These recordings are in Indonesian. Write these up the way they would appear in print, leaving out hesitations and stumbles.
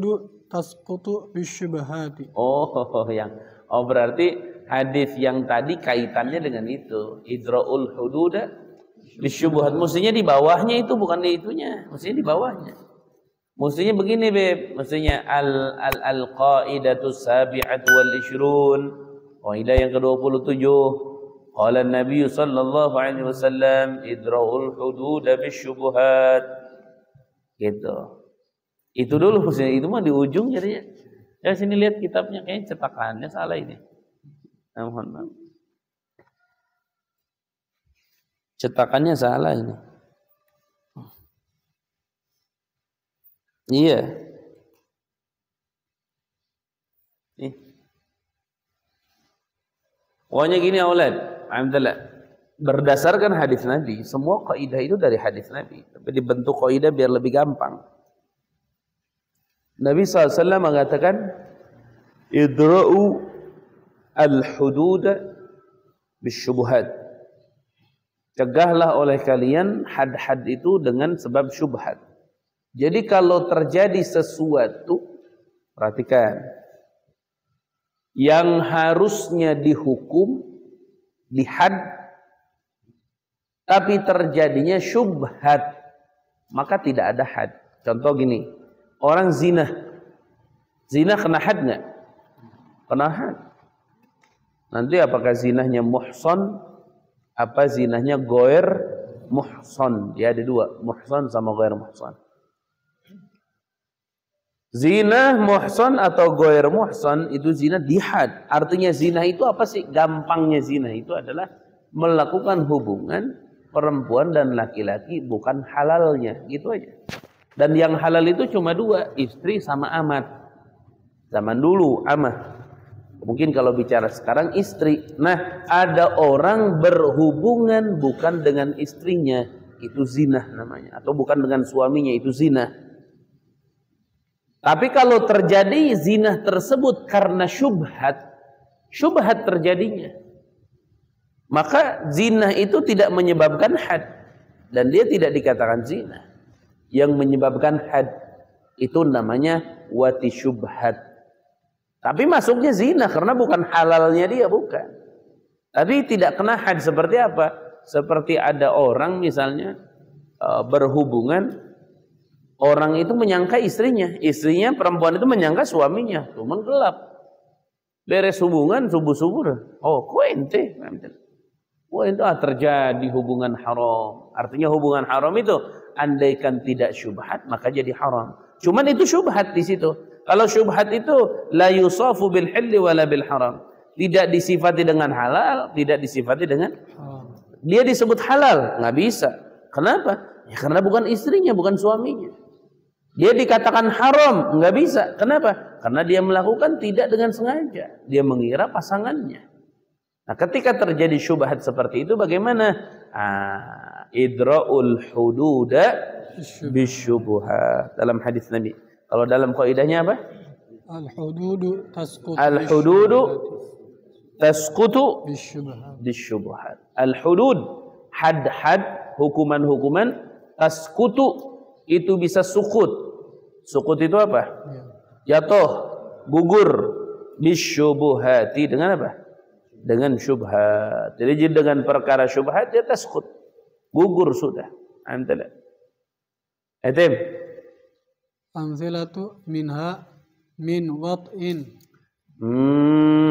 Al-hududu tasqutu bisyubhati. Berarti hadis yang tadi kaitannya dengan itu. Idra'ul hududa bisyubhat. Mestinya di bawahnya itu, bukan di itunya. Mestinya di bawahnya. Mestinya begini, Beb. Mestinya al-qaidatu sabi'atu wal ishrun. Kaidah yang ke-27. Qala Nabi sallallahu alaihi wasallam idra'ul hududa bisyubhat. Gitu. Itu dulu maksudnya, itu mah di ujung jadinya. Ya sini lihat kitabnya, kayaknya cetakannya salah ini. Mohon maaf. Cetakannya salah ini. Iya. Nih. Pokoknya gini aulad, alhamdulillah. Berdasarkan hadis Nabi, semua kaidah itu dari hadis Nabi, tapi dibentuk kaidah biar lebih gampang. Nabi SAW mengatakan, idra'u al-hududa bisyubhat. Cegahlah oleh kalian had-had itu dengan sebab syubhat. Jadi kalau terjadi sesuatu, perhatikan, yang harusnya dihukum, dihad, tapi terjadinya syubhat, maka tidak ada had. Contoh gini, orang zina kena had nggak? Kena had. Nanti apakah zinahnya muhsan, apa zinahnya goer muhsan? Ya ada dua, muhsan sama goer muhsan. Zina muhsan atau goer muhsan itu zina dihad. Artinya zina itu apa sih? Gampangnya zina itu adalah melakukan hubungan perempuan dan laki-laki bukan halalnya, gitu aja. Dan yang halal itu cuma dua, istri sama amat. Zaman dulu amah. Mungkin kalau bicara sekarang istri. Nah, ada orang berhubungan bukan dengan istrinya, itu zina namanya. Atau bukan dengan suaminya, itu zina. Tapi kalau terjadi zina tersebut karena syubhat terjadinya, maka zina itu tidak menyebabkan had, dan dia tidak dikatakan zina. Yang menyebabkan had itu namanya wati syubhat. Tapi masuknya zina karena bukan halalnya dia, bukan. Tapi tidak kena had seperti apa? Seperti ada orang misalnya berhubungan, orang itu menyangka istrinya perempuan itu menyangka suaminya, cuman gelap. Beres hubungan subuh-subuh, kok ente terjadi hubungan haram. Artinya hubungan haram itu andaikan tidak syubhat maka jadi haram. Cuman itu syubhat di situ. Kalau syubhat itu la yusafu bil hilli wala bil haram. Tidak disifati dengan halal, tidak disifati dengan dia disebut halal, nggak bisa. Kenapa? Ya karena bukan istrinya, bukan suaminya. Dia dikatakan haram, nggak bisa. Kenapa? Karena dia melakukan tidak dengan sengaja. Dia mengira pasangannya. Nah, ketika terjadi syubhat seperti itu, bagaimana? Idra'ul hududa bisyubhat. Dalam hadis Nabi. Kalau dalam kaidahnya apa? Al-hududu tasqutu bisyubhat. Al-hudud, had-had, hukuman-hukuman, tasqutu itu bisa sukut. Sukut itu apa? Jatuh, gugur. Bisyubhati, dengan apa? Dengan syubhat. Jadi dengan perkara syubhat dia tasqut. Gugur sudah. Antalah. Etim. Amzilatu minha min wat'in.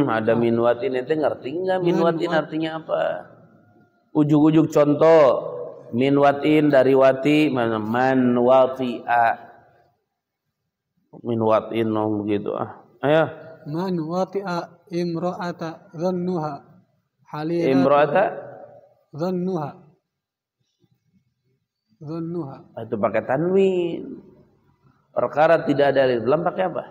Ada min wat'in, ente ngerti enggak min wat'in artinya apa? Ujug-ujug contoh. Min wat'in dari wati, man wati'a. Min wat'in begitu Ayo. Man wati'a imra'ata dhannuha halilata. Imra'ata dhannuha. Itu pakai tanwin. Perkara tidak ada alif lam pakai apa?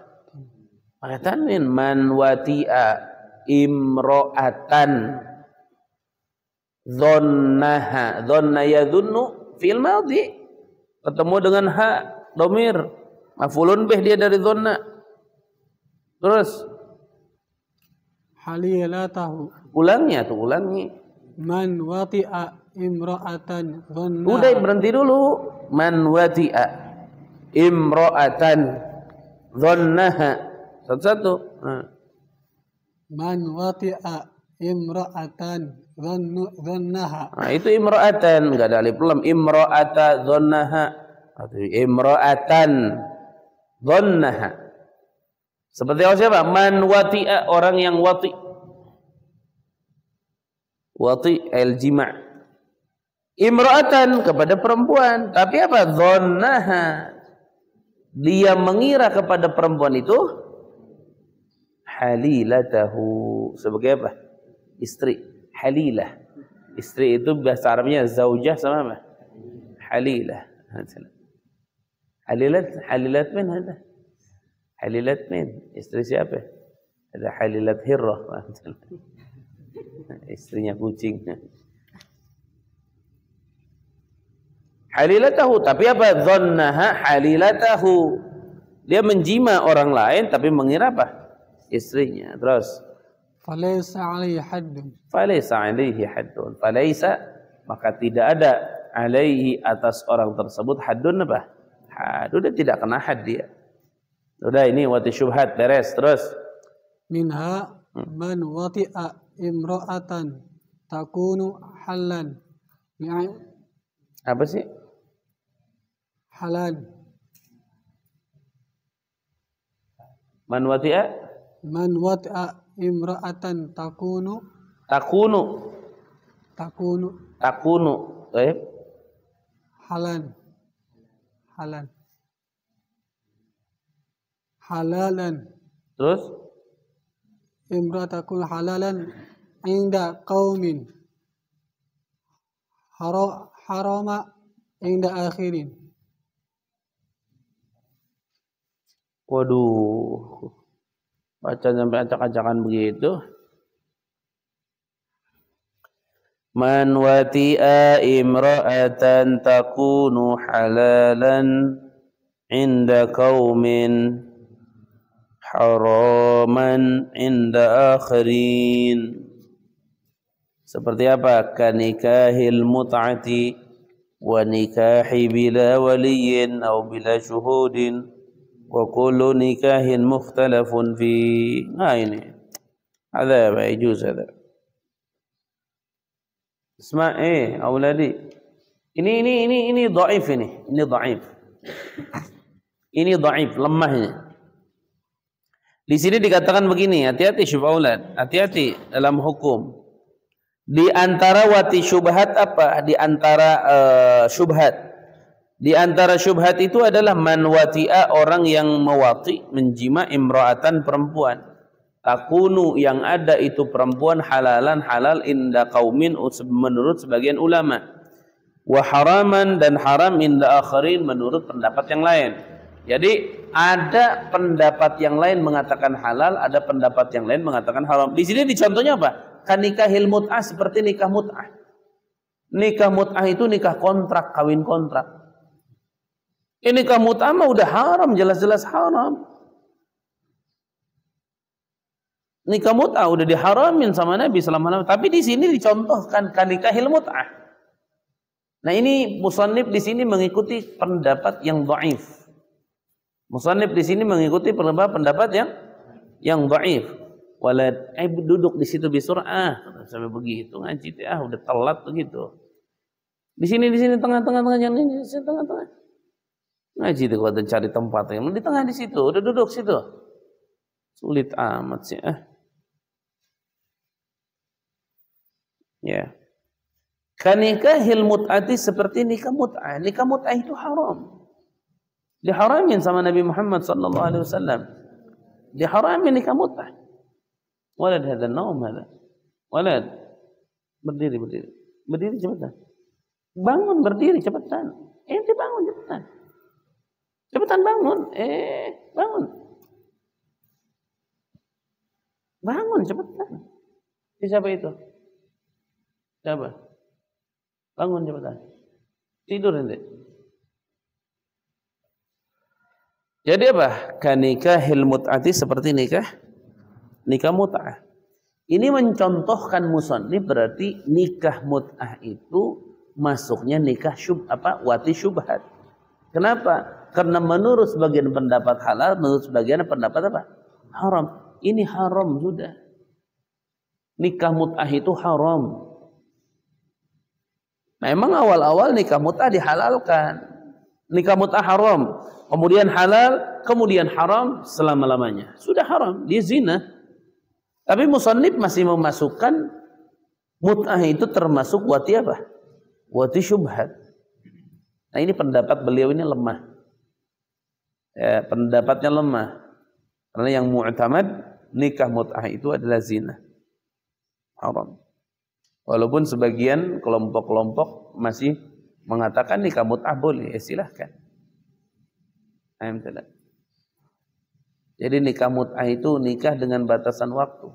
Pakai tanwin. Man wati'a imra'atan dhannaha. Dhanna yadhunnu fil madhi. Ketemu dengan ha, domir. Maf'ulun bih dia dari dhanna. Terus halilatahu. Ulangi. Man wati'a imra'atan dhannaha. Udah berhenti dulu. Man wati'a imra'atan Dhannaha. Satu-satu. Man wati'a imra'atan dhannaha. Nah, itu imra'atan, enggak ada alif lam. Imra'ata dhannaha. Atau imra'atan dhannaha. Seperti siapa? Man wati'a, orang yang wati. Wati al-jima'. Imra'atan kepada perempuan, tapi apa? Dhannaha. Dia mengira kepada perempuan itu halilatahu, sebagai apa? Istri. Halilah. Istri itu bahasa Arabnya zaujah sama apa? Halilah. Halilat min ada. Halilat min. Istri siapa? Ada Halilat Hirrah. Istrinya kucing. Halilatahu, tapi apa? Dhannaha halilatahu. Dia menjima orang lain tapi mengira apa? Istrinya. Terus Falaysa 'alaihi haddun. Falaysa 'alaihi haddun. Falaysa, maka tidak ada alaihi atas orang tersebut haddun apa? Had. Udah tidak kena had dia. Udah, ini wati syubhat beres. Terus Minha man wati'a imra'atan takunu halan. apa sih? Halal. Man wati'a? Man wati'a imra'atan takunu Baik. halan. Halalan. Terus Imra'atakun halalan inda qaumin harama inda akhirin. waduh, baca sampai acak-acakan begitu. Man wati'a imra'atan takunu halalan inda qaumin haraman inda akhirin. Seperti apa? Kanikahil mut'ati wa nikahi bila waliyin aw bila syuhudin wa kullu nikahin mukhtalafun fi. Nah ini ada apa? Ijuz ada. Isma' auladi. Ini dhaif ini. Ini dhaif. Ini dhaif, lemahnya. Di sini dikatakan begini, hati-hati syubhaulad, hati-hati dalam hukum. Di antara wati syubhat apa? Di antara syubhat. Di antara syubhat itu adalah man wati'a, orang yang mewati, menjima imra'atan, perempuan. Takunu, yang ada itu perempuan halalan, halal inda qaumin, menurut sebagian ulama. Wa haraman, dan haram inda akharin, menurut pendapat yang lain. Jadi ada pendapat yang lain mengatakan halal, ada pendapat yang lain mengatakan haram. Di sini dicontohnya apa? Kanikahil mut'ah, seperti nikah mut'ah. Nikah mut'ah itu nikah kontrak, kawin kontrak. Ini nikah mut'ah mah udah haram, jelas-jelas haram. Nikah mut'ah udah diharamin sama Nabi sallallahu alaihi wasallam. Tapi di sini dicontohkan kanikahil mut'ah. Nah ini musannif di sini mengikuti pendapat yang dhaif. Musannif di sini mengikuti pendapat yang dhaif. Walad, duduk di situ bisur'ah. Sampai begitu ngaji udah telat begitu. Di sini tengah-tengah jangan ini, tengah-tengah. Ngaji itu kalau cari tempat yang di tengah di situ, udah duduk situ. Sulit amat sih. Ya. Kanikahil mut'ati, seperti nikah mut'ah. Nikah mut'ah itu haram. Diharamin sama Nabi Muhammad sallallahu alaihi wasallam. Diharamin nikah mut'ah. Walad hadha naum hadha. Walad. Berdiri cepetan. Bangun, berdiri cepetan. Ente bangun cepetan. Cepetan bangun. Bangun. Bangun cepetan. Siapa itu? Siapa? Bangun cepetan. Tidur ente. Jadi apa? Kanikahil mut'ati, seperti nikah mut'ah. Ini mencontohkan musannif, berarti nikah mut'ah itu masuknya nikah wati syubhat. Kenapa? Karena menurut sebagian pendapat halal, menurut sebagian pendapat apa? Haram. Ini haram sudah. Nikah mut'ah itu haram. Memang awal-awal nikah mut'ah dihalalkan. Nikah mut'ah haram, kemudian halal, kemudian haram selama-lamanya. Sudah haram, dia zina. Tapi musannif masih memasukkan mut'ah itu termasuk wati apa? Wati syubhat. Nah ini pendapat beliau ini lemah. Ya, pendapatnya lemah. Karena yang mu'tamad nikah mut'ah itu adalah zina. Haram. Walaupun sebagian kelompok-kelompok masih mengatakan nikah mut'ah boleh, ya silahkan. Jadi nikah mut'ah itu nikah dengan batasan waktu.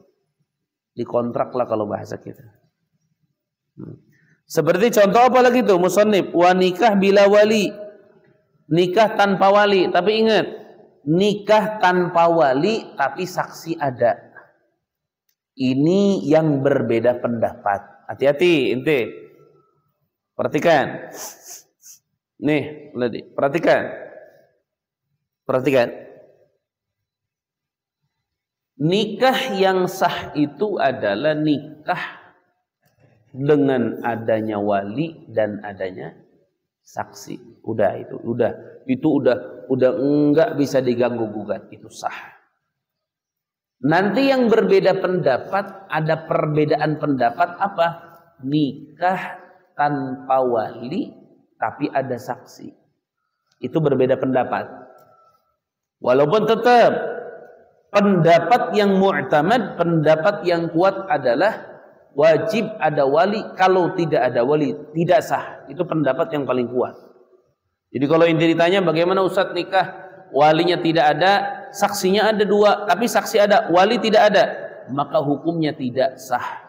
Dikontrak lah kalau bahasa kita. Seperti contoh apa lagi tuh musannif, wa nikah bila wali. Nikah tanpa wali, tapi ingat, nikah tanpa wali tapi saksi ada. Ini yang berbeda pendapat. Hati-hati ente. Perhatikan. Nih, perhatikan. Perhatikan. Nikah yang sah itu adalah nikah dengan adanya wali dan adanya saksi. Udah itu udah enggak bisa diganggu gugat, itu sah. Nanti yang berbeda pendapat, ada perbedaan pendapat apa? Nikah tanpa wali tapi ada saksi. Itu berbeda pendapat. Walaupun tetap pendapat yang mu'tamad, pendapat yang kuat adalah wajib ada wali. Kalau tidak ada wali tidak sah. Itu pendapat yang paling kuat. Jadi kalau inti ditanya bagaimana Ustaz nikah walinya tidak ada, saksinya ada dua, tapi saksi ada, wali tidak ada, maka hukumnya tidak sah.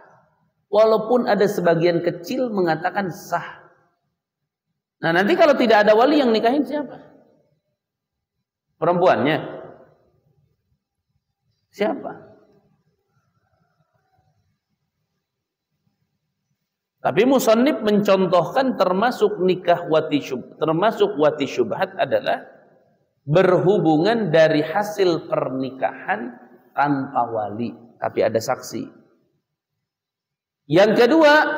Walaupun ada sebagian kecil mengatakan sah. Nah nanti kalau tidak ada wali yang nikahin siapa? Perempuannya? Siapa? Tapi musannif mencontohkan termasuk nikah wati syubhat adalah berhubungan dari hasil pernikahan tanpa wali tapi ada saksi. Yang kedua,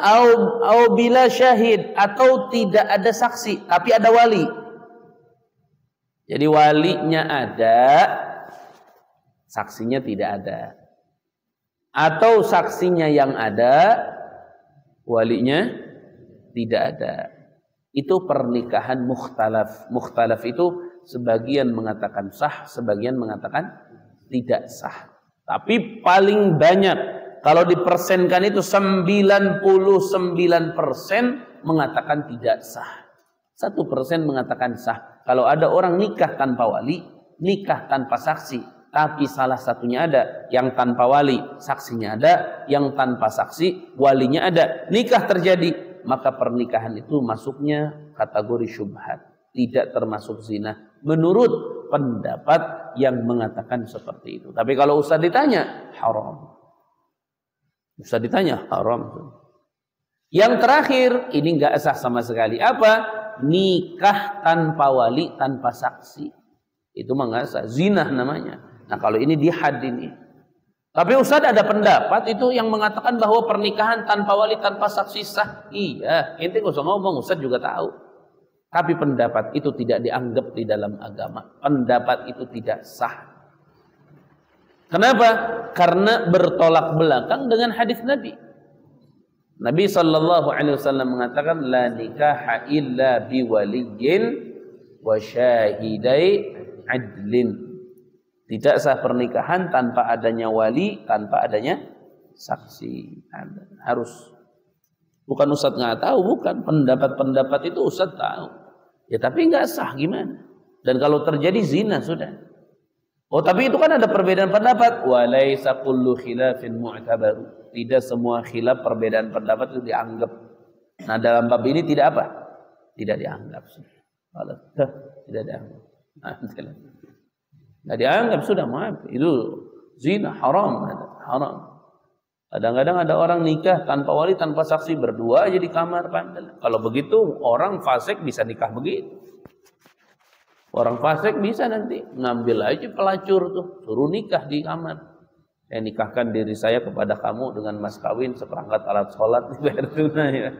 au bila syahid, atau tidak ada saksi tapi ada wali. Jadi walinya ada, saksinya tidak ada. Atau saksinya yang ada, walinya tidak ada. Itu pernikahan mukhtalaf. Mukhtalaf itu sebagian mengatakan sah, sebagian mengatakan tidak sah. Tapi paling banyak, kalau dipersenkan itu 99% mengatakan tidak sah. 1% mengatakan sah. Kalau ada orang nikah tanpa wali, nikah tanpa saksi, tapi salah satunya ada, yang tanpa wali saksinya ada, yang tanpa saksi walinya ada, nikah terjadi, maka pernikahan itu masuknya kategori syubhat, tidak termasuk zina menurut pendapat yang mengatakan seperti itu. Tapi kalau Ustaz ditanya, haram. Ustaz ditanya, haram. Yang terakhir, ini enggak sah sama sekali. Apa? Nikah tanpa wali, tanpa saksi. Itu mah enggak sah, zina namanya. Nah kalau ini di had ini. Tapi Ustaz ada pendapat itu yang mengatakan bahwa pernikahan tanpa wali, tanpa saksi sah. Iya, ente gak usah ngomong, Ustaz juga tahu. Tapi pendapat itu tidak dianggap di dalam agama. Pendapat itu tidak sah. Kenapa? Karena bertolak belakang dengan hadis Nabi. Nabi SAW mengatakan, la nikaha illa biwaliyin wa syahidai adlin. Tidak sah pernikahan tanpa adanya wali, tanpa adanya saksi. Harus. Bukan Ustaz nggak tahu, bukan. Pendapat-pendapat itu Ustaz tahu. Ya tapi nggak sah gimana? Dan kalau terjadi zina sudah. Oh tapi itu kan ada perbedaan pendapat. Walaysa kullu khilafin mu'tabaru. Tidak semua khilaf perbedaan pendapat itu dianggap. Nah dalam bab ini tidak apa? Tidak dianggap. Tidak dianggap. Nggak dianggap sudah, maaf. Itu zina, haram. Haram. Kadang-kadang ada orang nikah tanpa wali, tanpa saksi, berdua aja di kamar. Kalau begitu orang fasik bisa nikah begitu. Orang fasik bisa nanti ngambil aja pelacur tuh, suruh nikah di kamar. Saya nikahkan diri saya kepada kamu dengan mas kawin seperangkat alat sholat dibayar tunai. Ya.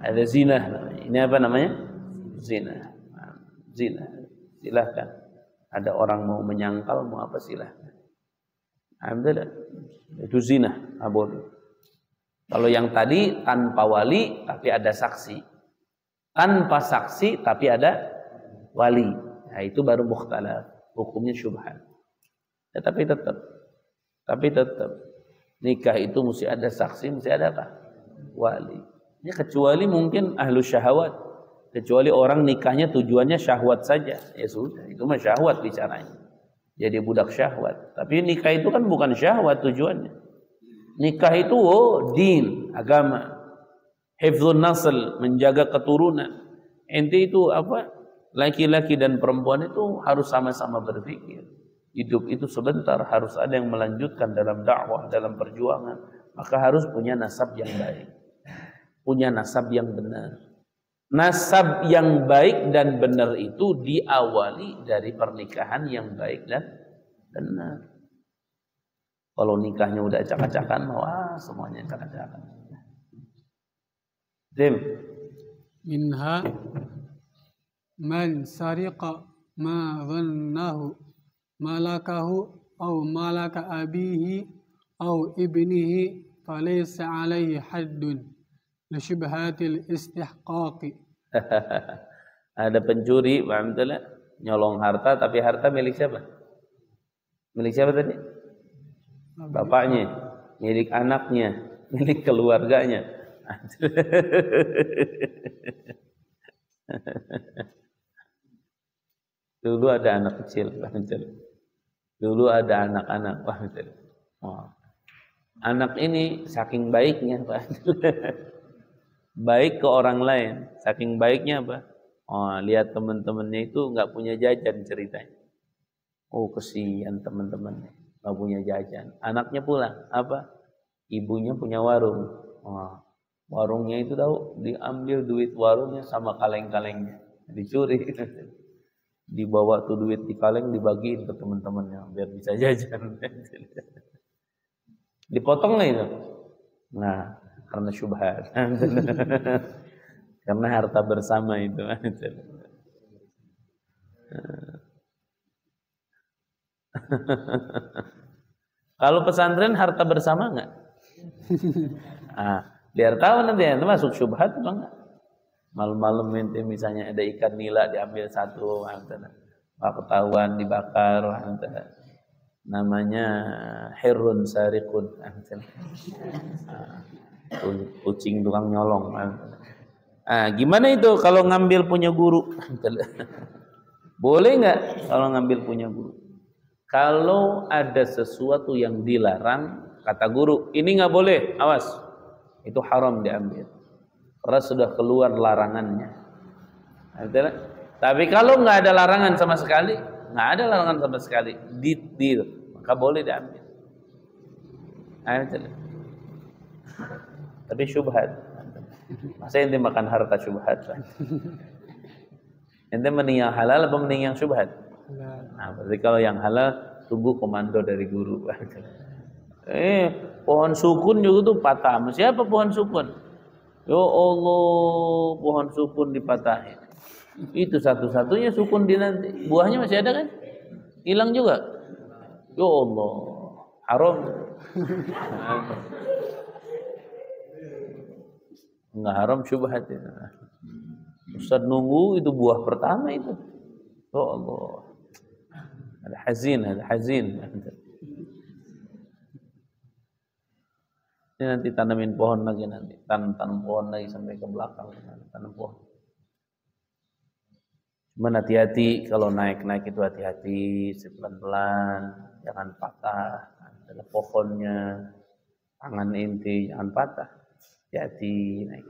Ada zina namanya. Ini apa namanya? Zina. Zina. Silahkan. Ada orang mau menyangkal mau apa silahkan. Alhamdulillah. Itu zina. Boleh. Kalau yang tadi tanpa wali tapi ada saksi. Tanpa saksi tapi ada wali. Nah, itu baru mukhtalaf. Hukumnya syubhat. Ya, tapi tetap nikah itu mesti ada saksi, mesti ada apa? Wali. Ya, kecuali mungkin ahlu syahwat. Kecuali orang nikahnya tujuannya syahwat saja. Ya sudah, itu mah syahwat bicaranya. Jadi budak syahwat. Tapi nikah itu kan bukan syahwat tujuannya. Nikah itu din, agama. Hifdzun nasl, menjaga keturunan. Ente itu apa? Laki-laki dan perempuan itu harus sama-sama berpikir. Hidup itu sebentar, harus ada yang melanjutkan dalam dakwah, dalam perjuangan. Maka harus punya nasab yang baik. Punya nasab yang benar. Nasab yang baik dan benar itu diawali dari pernikahan yang baik dan benar. Kalau nikahnya udah acak-acakan, wah semuanya acak-acakan. Tim. Minha man sariqa ma dhannahu malakahu aw malaka abihi aw ibnihi falaysa alaihi haddun lisyubhatil istihqaqi. Ada pencuri, alhamdulillah, nyolong harta, tapi harta milik siapa? Milik siapa tadi? Bapaknya, milik anaknya, milik keluarganya. Dulu ada anak kecil, dulu ada anak-anak, anak ini saking baiknya, baik ke orang lain, saking baiknya apa? Lihat teman-temannya itu nggak punya jajan ceritanya. Kesian teman-temannya nggak punya jajan. Anaknya pula apa? Ibunya punya warung. Warungnya itu tahu diambil duit warungnya sama kaleng-kalengnya, dicuri. Dibawa tuh duit di kaleng dibagiin ke teman-temannya biar bisa jajan. Dipotong lah itu. Nah, karena syubhat. Karena harta bersama itu. Kalau pesantren harta bersama enggak? Biar tahu nanti itu masuk syubhat apa enggak. Malam-malam nanti misalnya ada ikan nila diambil satu, ketahuan dibakar, namanya hirun sariqun, kucing tukang nyolong. Gimana itu kalau ngambil punya guru? Boleh nggak kalau ngambil punya guru? Kalau ada sesuatu yang dilarang, kata guru, ini nggak boleh, awas, itu haram diambil. Karena sudah keluar larangannya. Tapi kalau nggak ada larangan sama sekali, maka boleh diambil. Tapi syubhat. Masa ente makan harta syubhat? Ente mending yang halal apa mending yang syubhat? Berarti kalau yang halal tunggu komando dari guru. Pohon sukun juga tuh patah. Siapa pohon sukun? Ya Allah, pohon sukun dipatahin. Itu satu-satunya sukun di nanti. Buahnya masih ada kan? Hilang juga. Ya Allah, haram. Enggak haram syubhat ya. Ustaz nunggu itu buah pertama itu. Ya Allah. Ada hazin. Ini nanti tanamin pohon lagi nanti. Tanam pohon lagi sampai ke belakang. Tanam pohon. Cuman hati-hati kalau naik-naik itu hati-hati, pelan-pelan, jangan patah. Ada pohonnya, tangan inti jangan patah. Hati-hati naik.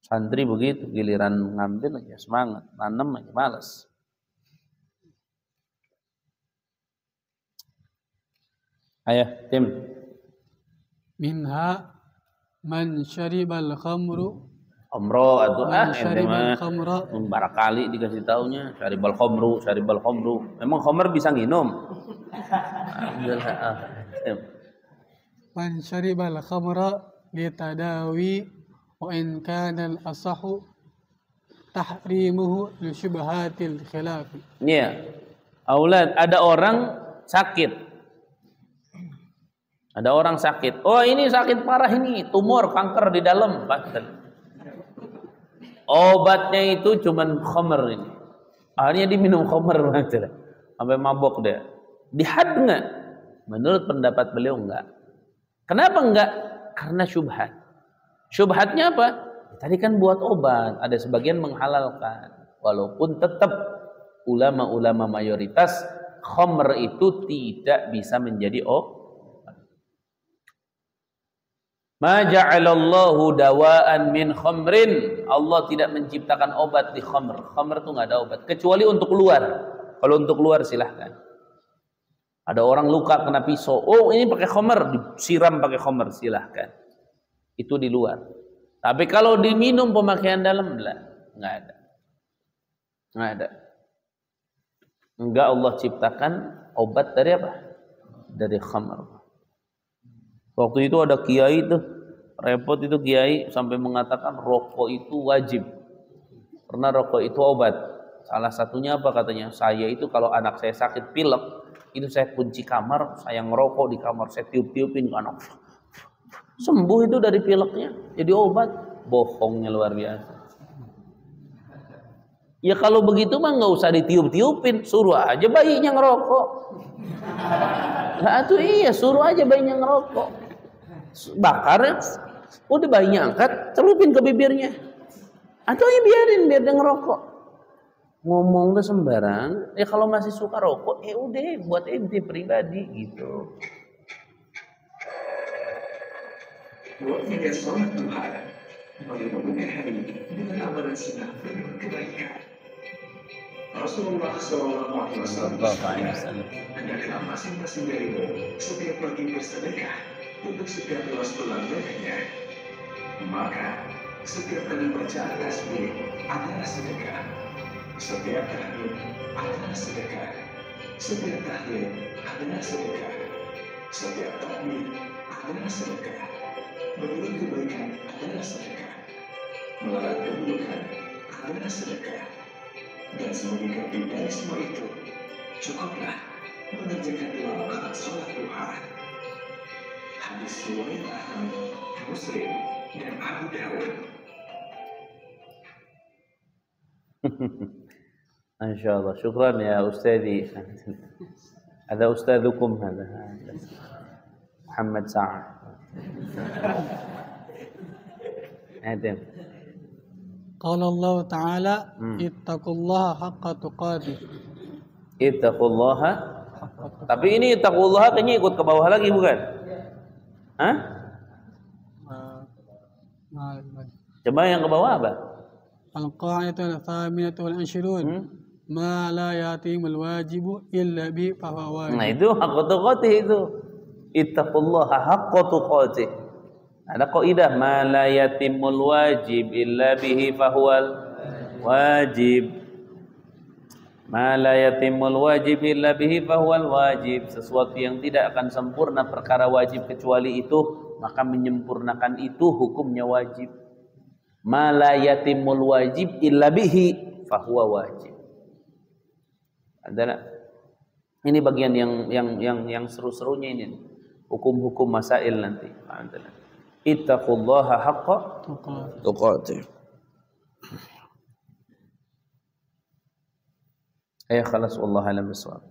Santri begitu, giliran ngambil aja semangat, nanam aja malas. Ayah, Tim. Minha man syaribal khamru Omro atau ente syaribal mah khamra barakali dikasih taunya syaribal khomru. Memang khomer bisa nginum. man syaribal khamra litadawi wa in kana al-asahu tahrimuhu li syubhatil khilaf. Iya. Aulad, ada orang sakit. Ada orang sakit. Oh, ini sakit parah ini, tumor, kanker di dalam. Obatnya itu cuman khamr ini. Akhirnya diminum khamr sampai mabok dia. Dihad enggak? Menurut pendapat beliau enggak. Kenapa enggak? Karena syubhat. Syubhatnya apa? Tadi kan buat obat, ada sebagian menghalalkan. Walaupun tetap ulama-ulama mayoritas khamr itu tidak bisa menjadi obat. Ma ja'alallahu dawaan min khamrin. Allah tidak menciptakan obat di khamr. Khamr itu nggak ada obat kecuali untuk luar. Kalau untuk luar silahkan. Ada orang luka kena pisau, oh ini pakai khamr, disiram pakai khamr, silahkan. Itu di luar. Tapi kalau diminum pemakaian dalam, nggak ada. Nggak ada. Enggak, Allah ciptakan obat dari apa? Dari khamr. Waktu itu ada kiai tuh, repot itu kiai sampai mengatakan rokok itu wajib. Karena rokok itu obat. Salah satunya apa katanya? Saya itu kalau anak saya sakit pilek, itu saya kunci kamar, saya ngerokok di kamar, saya tiup-tiupin ke anak. Sembuh itu dari pileknya, jadi obat. Bohongnya luar biasa. Ya kalau begitu mah nggak usah ditiup-tiupin, suruh aja bayinya ngerokok. Nah itu iya, suruh aja bayinya ngerokok. Bakar, udah bayinya angkat, celupin ke bibirnya. Atau ya biarin, biar dia ngerokok. Ngomong tuh sembarang, ya kalau masih suka rokok, ya udah buat ente pribadi gitu. Waktunya sholat duha, mari memulai hari dengan amalan sunnah dan kebaikan. Rasulullah SAW hendaklah masing-masing darimu setiap pagi bersedekah untuk setiap luas tulang dadanya. Maka setiap kali baca tasbih adalah sedekah, setiap tahmid adalah sedekah, setiap tahlil adalah sedekah, setiap takbir adalah sedekah, berbuat kebaikan adalah sedekah, melarang keburukan adalah sedekah. Dan sebagai ganti dari semua itu, cukuplah mengerjakan 2 rakaat sholat duha. Hadis riwayat Ahmad, Muslim, dan Abu Dawud. Insyaallah. Syukran ya Ustazi. Ada ustazukum hada. Muhammad Sa'ad. Adem. Qala Allah Ta'ala ittaqullaha haqqa tuqatih. Ittaqullaha. Tapi ini ittaqullaha kayaknya ikut ke bawah lagi bukan? Hah? Coba yang ke bawah apa? Al-qa'idatu al-thaminatu wal 'ishrun. Ma la yatimul wajibu illa bi fahuwa wajib. Nah itu haqqa tuqatih itu. Ittaqullaha haqqa tuqatih. Ada kaidah ma la yatimul wajib illa bihi fahuwal wajib. Ma la yatimul wajib illa bihi fahuwal wajib. Sesuatu yang tidak akan sempurna perkara wajib kecuali itu, maka menyempurnakan itu hukumnya wajib. Ma la yatimul wajib illa bihi fahuwa wajib. Adalah ini bagian yang seru-serunya ini. Hukum-hukum masail nanti. Alhamdulillah. Ittaqullaha haqqa tuqatih. Khalas wallahu a'lam bishawab.